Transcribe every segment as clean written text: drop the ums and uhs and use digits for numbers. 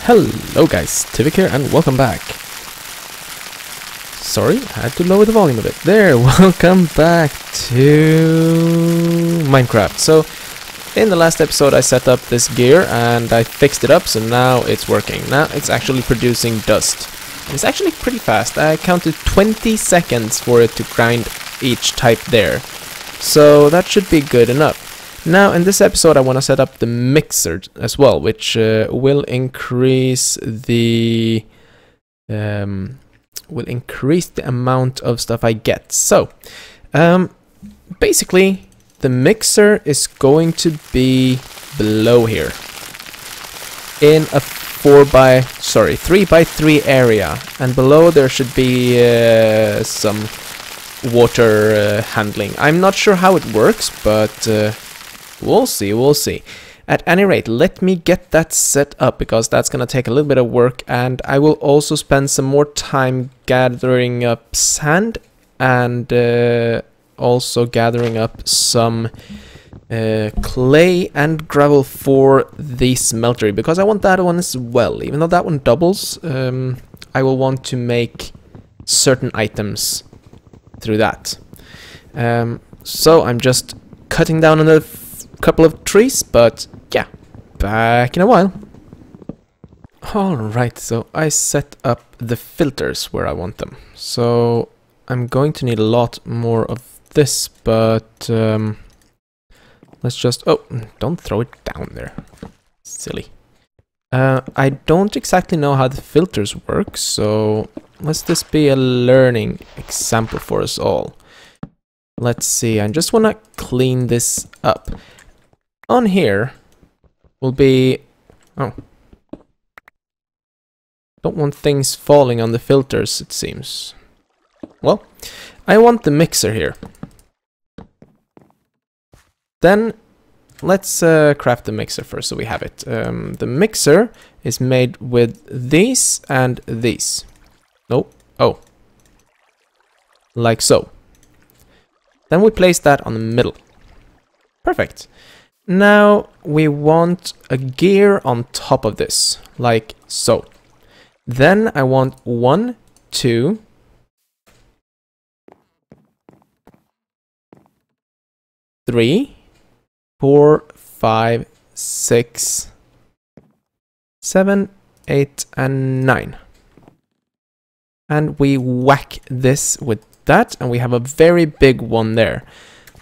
Hello guys, Tivik here and welcome back. Sorry, I had to lower the volume a bit. There, welcome back to Minecraft. So, in the last episode I set up this gear and I fixed it up, so now it's working. Now it's actually producing dust. It's actually pretty fast. I counted 20 seconds for it to grind each type there. So that should be good enough. Now in this episode I want to set up the mixer as well, which will increase the amount of stuff I get. So basically the mixer is going to be below here in a 3x3 area, and below there should be some water handling. I'm not sure how it works, but we'll see. At any rate, let me get that set up, because that's gonna take a little bit of work, and I will also spend some more time gathering up sand and also gathering up some clay and gravel for the smeltery, because I want that one as well. Even though that one doubles, I will want to make certain items through that. So I'm just cutting down another couple of trees, but yeah, back in a while. Alright, so I set up the filters where I want them. So I'm going to need a lot more of this, but let's just... oh, don't throw it down there. Silly. I don't exactly know how the filters work, so let's this be a learning example for us all. Let's see, I just want to clean this up. On here will be... oh. Don't want things falling on the filters, it seems. Well, I want the mixer here. Then let's craft the mixer first, so we have it. The mixer is made with these and these. Nope. Oh. Like so. Then we place that on the middle. Perfect. Now we want a gear on top of this, like so. Then I want 1, 2, 3, 4, 5, 6, 7, 8, and 9. And we whack this with that, and we have a very big one there.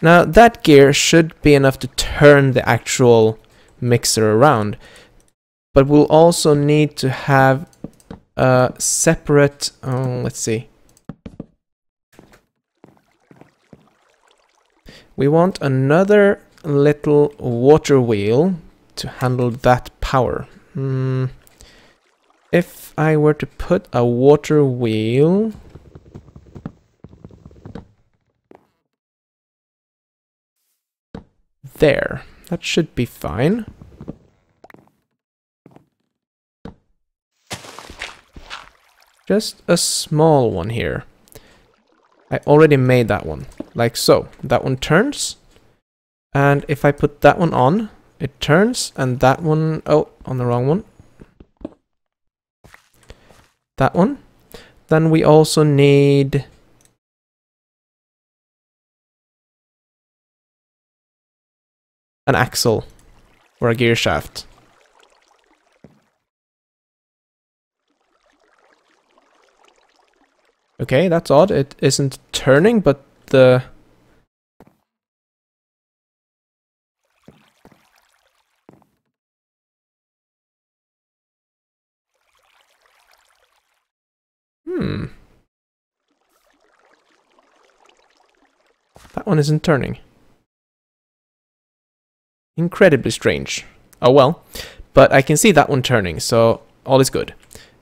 Now that gear should be enough to turn the actual mixer around, but we'll also need to have a separate... oh, let's see. We want another little water wheel to handle that power. If I were to put a water wheel... there, that should be fine. Just a small one here. I already made that one, like so. That one turns, and if I put that one on, it turns, and that one... oh, on the wrong one. That one. Then we also need... an axle or a gear shaft. Okay, that's odd. It isn't turning, but the... that one isn't turning. Incredibly strange. Oh well, but I can see that one turning, so all is good.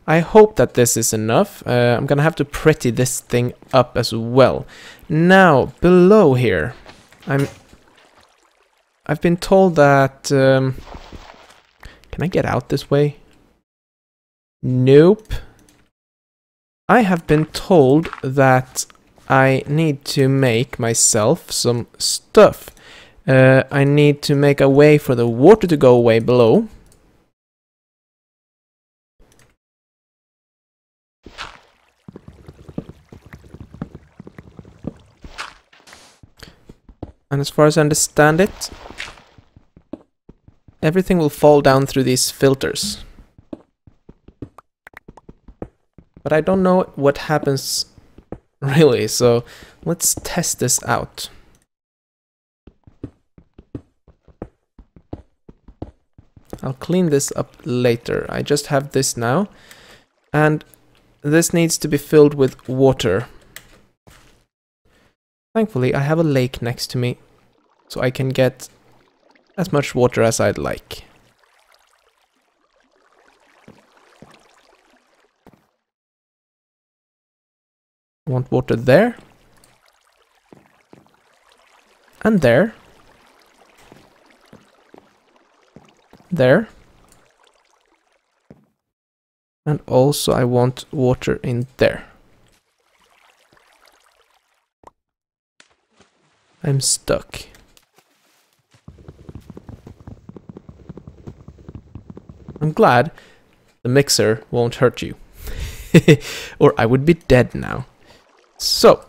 I hope that this is enough. I'm gonna have to pretty this thing up as well. Now, below here, I've been told that... can I get out this way? Nope. I have been told that I need to make myself some stuff. I need to make a way for the water to go away below. And as far as I understand it, everything will fall down through these filters. But I don't know what happens really, so let's test this out. I'll clean this up later. I just have this now. And this needs to be filled with water. Thankfully, I have a lake next to me, so I can get as much water as I'd like. Want water there. And there. There. And also I want water in there. I'm stuck. I'm glad the mixer won't hurt you. Or I would be dead now. So,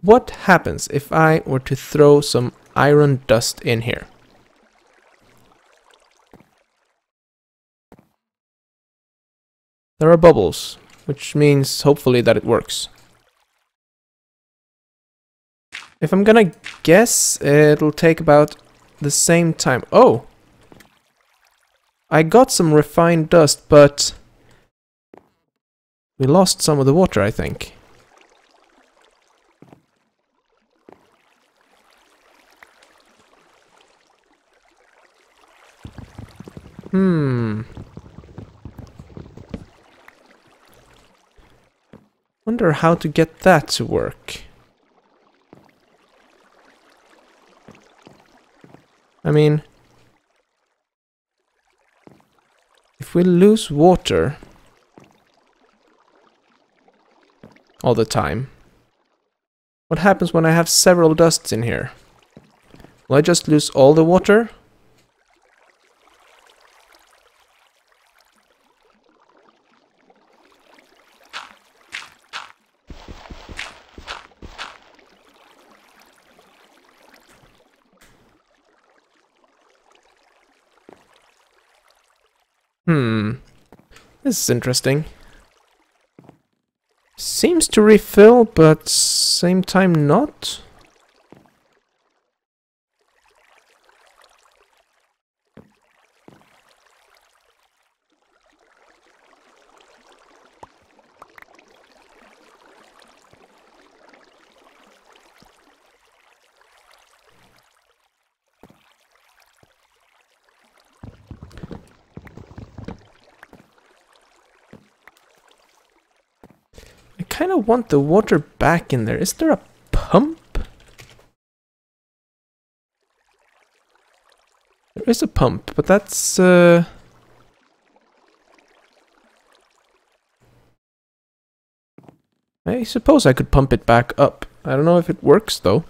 what happens if I were to throw some iron dust in here? There are bubbles, which means hopefully that it works. If I'm gonna guess, it'll take about the same time. Oh! I got some refined dust, but we lost some of the water, I think. Wonder how to get that to work. I mean, if we lose water all the time, what happens when I have several dusts in here? Will I just lose all the water? This is interesting. Seems to refill, but same time not. I kind of want the water back in there. Is there a pump? There is a pump, but that's I suppose I could pump it back up. I don't know if it works though.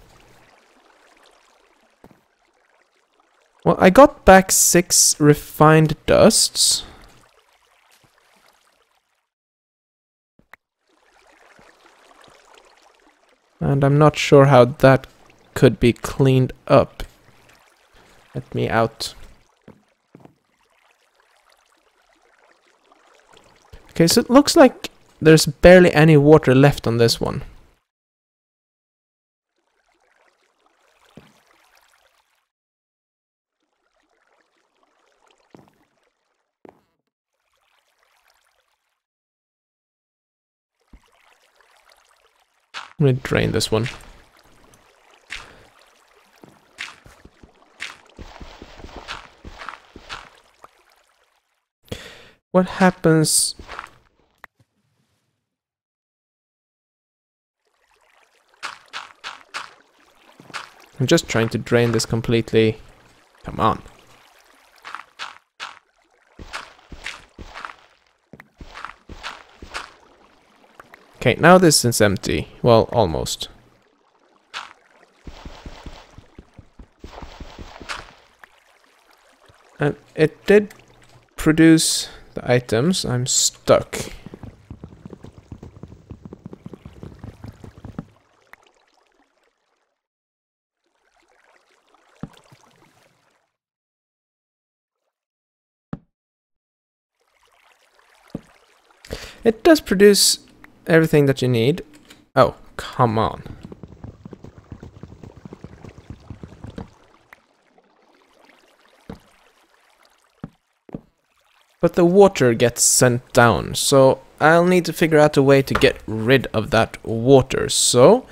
Well, I got back 6 refined dusts. And I'm not sure how that could be cleaned up. Let me out. Okay, so it looks like there's barely any water left on this one. I'm gonna drain this one. What happens? I'm just trying to drain this completely. Come on. Okay, now this is empty. Well, almost. And it did produce the items. I'm stuck. It does produce everything that you need. Oh, come on. But the water gets sent down, so I'll need to figure out a way to get rid of that water. So,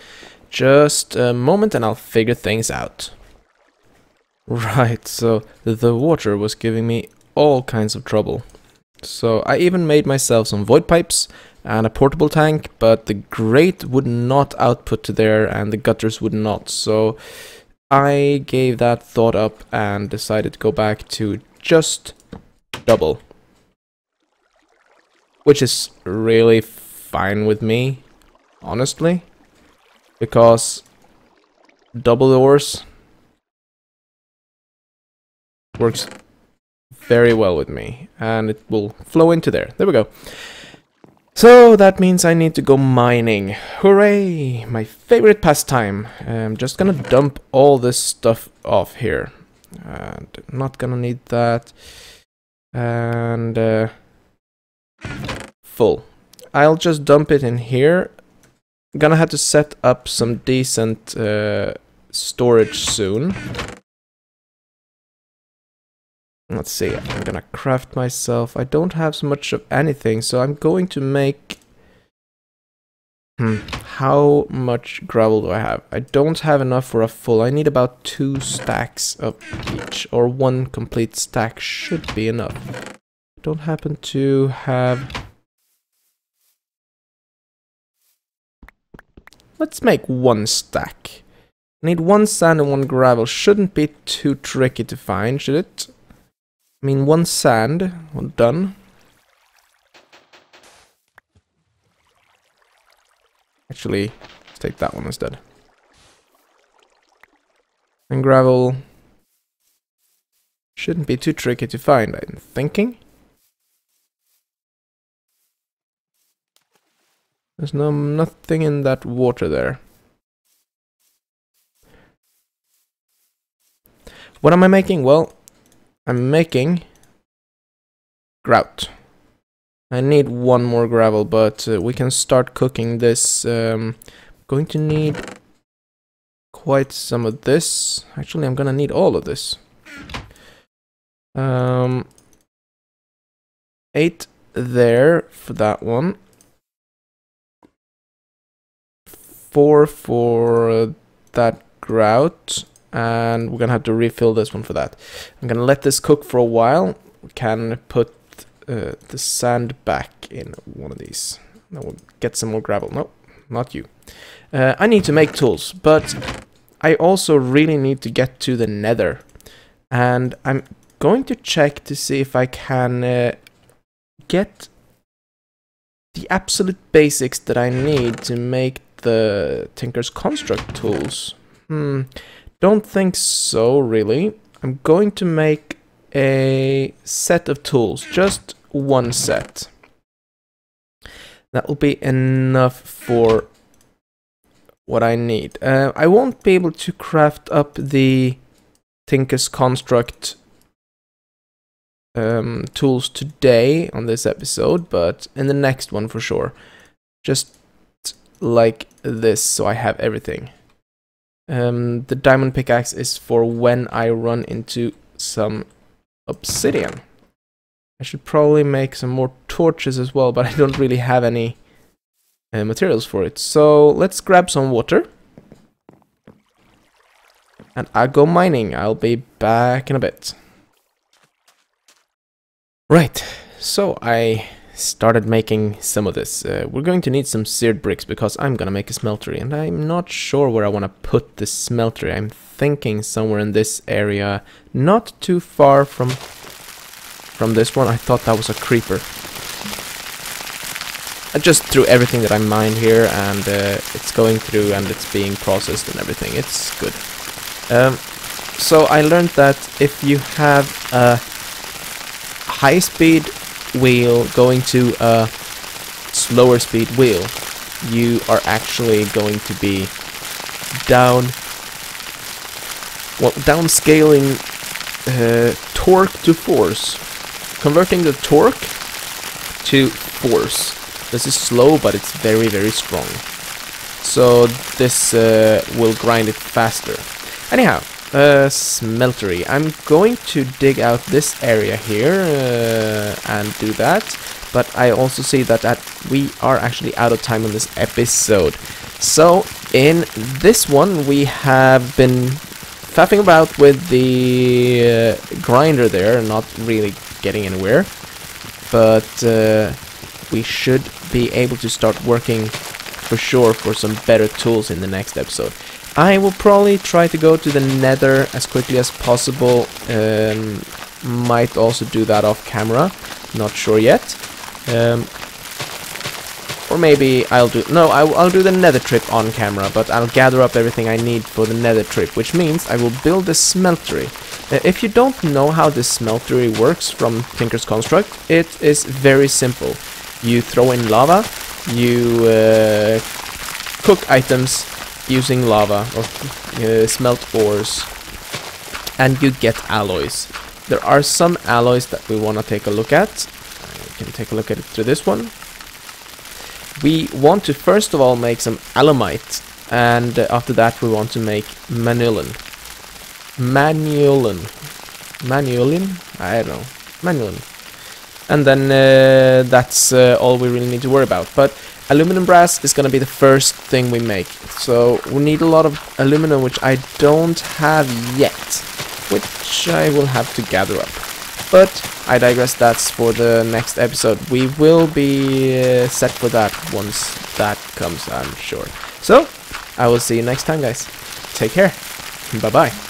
just a moment and I'll figure things out. Right, so the water was giving me all kinds of trouble. So I even made myself some void pipes and a portable tank, but the grate would not output to there and the gutters would not. So I gave that thought up and decided to go back to just double. Which is really fine with me, honestly, because double doors works very well with me, and it will flow into there. There we go. So that means I need to go mining. Hooray! My favorite pastime. I'm just gonna dump all this stuff off here. And not gonna need that. And full. I'll just dump it in here. Gonna have to set up some decent storage soon. Let's see, I'm gonna craft myself. I don't have so much of anything, so I'm going to make... How much gravel do I have? I don't have enough for a full. I need about 2 stacks of each, or 1 complete stack should be enough. Don't happen to have... Let's make 1 stack. I need 1 sand and 1 gravel. Shouldn't be too tricky to find, should it? I mean, 1 sand. Well, done. Actually, let's take that one instead. And gravel. Shouldn't be too tricky to find, I'm thinking. There's nothing in that water there. What am I making? Well, I'm making grout. I need 1 more gravel, but we can start cooking this. Going to need quite some of this. Actually, I'm gonna need all of this. 8 there for that one. 4 for that grout, and we're gonna have to refill this one for that. I'm gonna let this cook for a while. We can put the sand back in one of these. Then we'll get some more gravel. No, not you. I need to make tools, but I also really need to get to the nether. And I'm going to check to see if I can get the absolute basics that I need to make the Tinker's Construct tools. Don't think so, really. I'm going to make a set of tools, just 1 set. That will be enough for what I need. I won't be able to craft up the Tinker's Construct tools today on this episode, but in the next one for sure. Just like this, so I have everything. The diamond pickaxe is for when I run into some obsidian. I should probably make some more torches as well, but I don't really have any materials for it. So let's grab some water. And I'll go mining. I'll be back in a bit. Right, so I started making some of this. We're going to need some seared bricks because I'm gonna make a smeltery, and I'm not sure where I want to put this smeltery. I'm thinking somewhere in this area, not too far from this one. I thought that was a creeper. I just threw everything that I mined here, and it's going through and it's being processed and everything. It's good. So I learned that if you have a high-speed wheel going to a slower speed wheel, you are actually going to be downscaling torque to force, converting the torque to force. This is slow, but it's very, very strong. So this will grind it faster. Anyhow, smeltery. I'm going to dig out this area here and do that. But I also see that we are actually out of time on this episode. So in this one we have been faffing about with the grinder there, not really getting anywhere. But we should be able to start working for sure for some better tools in the next episode. I will probably try to go to the nether as quickly as possible. Might also do that off camera, not sure yet. Or maybe I'll do... No, I'll do the nether trip on camera, but I'll gather up everything I need for the nether trip, which means I will build a smeltery. If you don't know how this smeltery works from Tinker's Construct, it is very simple. You throw in lava, you cook items using lava, or smelt ores, and you get alloys. There are some alloys that we want to take a look at. You can take a look at it through this one. We want to first of all make some alumite, and after that we want to make manulin. I don't know. Manulin. And then that's all we really need to worry about. But aluminum brass is going to be the first thing we make. So we need a lot of aluminum, which I don't have yet, which I will have to gather up. But I digress, that's for the next episode. We will be set for that once that comes, I'm sure. So, I will see you next time, guys. Take care. Bye-bye.